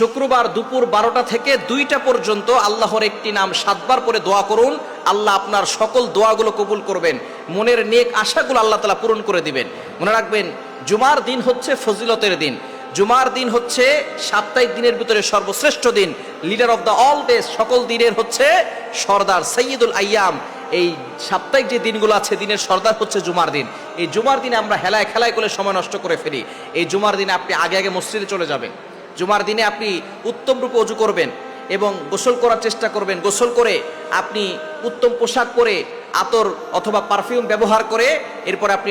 শুক্রবার দুপুর 12টা থেকে 2টা পর্যন্ত আল্লাহর একটি নাম 7 বার করে দোয়া করুন। আল্লাহ আপনার সকল দোয়াগুলো কবুল করবেন, মনের নেক আশাগুলো আল্লাহ তাআলা পূরণ করে দিবেন। মনে রাখবেন, জুমার দিন হচ্ছে ফজিলতের দিন। জুমার দিন হচ্ছে সাপ্তাহিক দিনের ভিতরে সর্বশ্রেষ্ঠ দিন, leader of the all days, সকল দিনের হচ্ছে সর্দার, সৈয়দুল আইয়াম। এই সাপ্তাহিক যে দিনগুলো আছে, দিনের সর্দার হচ্ছে জুমার দিন। এই জুমার দিনে আমরা হেলায় খেলায় করে সময় নষ্ট করে ফেলি। এই জুমার দিনে আপনি আগে আগে মসজিদে চলে যাবেন। জুমার দিনে আপনি উত্তম রূপে ওযু করবেন এবং গোসল করার চেষ্টা করবেন। গোসল করে আপনি উত্তম পোশাক পরে, আতর অথবা পারফিউম ব্যবহার করে, এরপর আপনি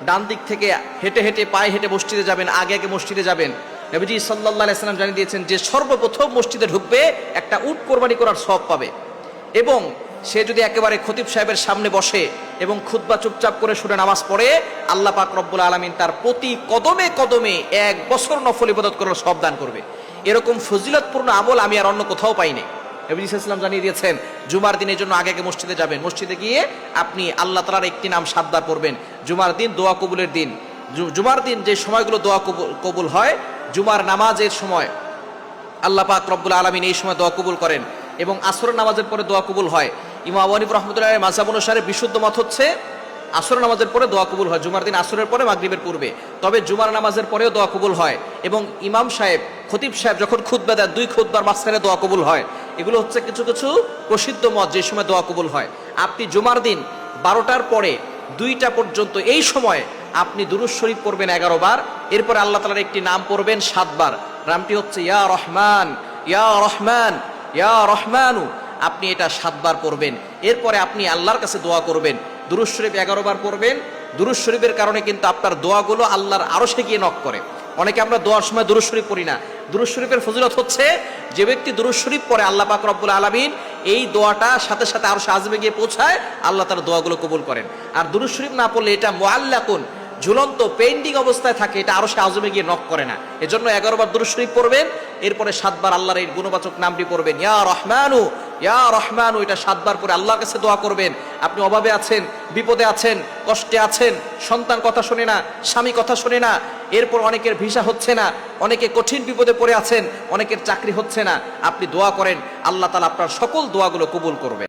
ডান দিক থেকে হেঁটে হেঁটে পায়ে হেঁটে মসজিদে যাবেন, আগে আগে মসজিদে যাবেন। নবীজি সাল্লাল্লাহু আলাইহি সাল্লাম জানিয়ে দিয়েছেন যে সর্বপ্রথম মসজিদে ঢুকবে একটা উট কোরবানি করার সওয়াব পাবে। এবং সে যদি একেবারে খতিব সাহেবের সামনে বসে এবং খুতবা চুপচাপ করে শুনে নামাজ পড়ে, আল্লাহ পাক রব্বুল আলামিন তার প্রতি কদমে কদমে 1 বছর নফল ইবাদত করার সওয়াব দান করবে। এরকম ফজিলতপূর্ণ আমল আমি আর অন্য কোথাও পাইনি। নবী সাল্লাল্লাহু আলাইহি ওয়াসাল্লাম জানিয়ে দিয়েছেন জুমার দিনের জন্য আগে আগে মসজিদে যাবেন। মসজিদে গিয়ে আপনি আল্লাহ তাআলার একটি নাম 7 বার পড়বেন। জুমার দিন দোয়া কবুলের দিন। জুমার দিন যে সময়গুলো দোয়া কবুল হয়, জুমার নামাজের সময় আল্লাহ পাক রব্বুল আলামিন এই সময় দোয়া কবুল করেন, এবং আসরের নামাজের পরে দোয়া কবুল হয়। ইমাম আবু হানিফা রাহমাতুল্লাহি আলাইহি মাযহাব অনুসারে বিশুদ্ধ মত হচ্ছে আসরের নামাজের পরে দোয়া কবুল হয়, জুমার দিন আসরের পরে মাগরিবের পূর্বে। তবে জুমার নামাজের পরেও দোয়া কবুল হয়, এবং ইমাম সাহেব, খতিব সাহেব যখন খুতবা দেন 2 খুতবার মাঝখানে দোয়া কবুল হয়। এগুলো হচ্ছে কিছু কিছু প্রসিদ্ধ মত যে সময় দোয়া কবুল হয়। আপনি জুমার দিন 12টার পরে 2টা পর্যন্ত এই সময় আপনি দুরূদ শরীফ পড়বেন 11 বার। এরপরে আল্লাহ তাআলার একটি নাম পড়বেন 7 বার। নামটি হচ্ছে ইয়া রহমান, ইয়া রহমান, ইয়া রহমানু। আপনি এটা 7 বার পড়বেন। এরপরে আপনি আল্লাহর কাছে দোয়া করবেন। দুরূদ শরীফ 11 বার পড়বেন। দুরূদ শরীফের কারণে কিন্তু আপনার দোয়াগুলো আল্লাহর আরশে গিয়ে নক করে। অনেকে আমরা দোয়ার সময় দুরূদ শরীফ পড়ি না। দুরূদ শরীফের ফজিলত হচ্ছে, যে ব্যক্তি দুরূদ শরীফ পড়ে আল্লাহ পাক রব্বুল আলামিন এই দোয়াটা সাথে সাথে আরশে আযমে গিয়ে পৌঁছায়, আল্লাহ তার দোয়াগুলো কবুল করেন। আর দুরূদ শরীফ না পড়লে এটা মুআল্লাকুন, ঝুলন্ত পেন্ডিং অবস্থায় থাকে, এটা আরশে আযমে গিয়ে নক করে না। এজন্য 11 বার দুরূদ শরীফ পড়বেন। এরপরে 7 বার আল্লাহর এই গুণবাচক নামটি পড়বেন, ইয়া রহমানু, ইয়া রহমানু। এটা 7 বার করে আল্লাহর কাছে দোয়া করবেন। আপনি অভাবে আছেন, বিপদে আছেন, কষ্টে আছেন, সন্তান কথা শোনে না, স্বামী কথা শোনে না, এরপর অনেকের ভিসা হচ্ছে না, অনেকে কঠিন বিপদে পড়ে আছেন, অনেকের চাকরি হচ্ছে না। আপনি দোয়া করেন, আল্লাহ তাআলা আপনার সকল দোয়াগুলো কবুল করবেন।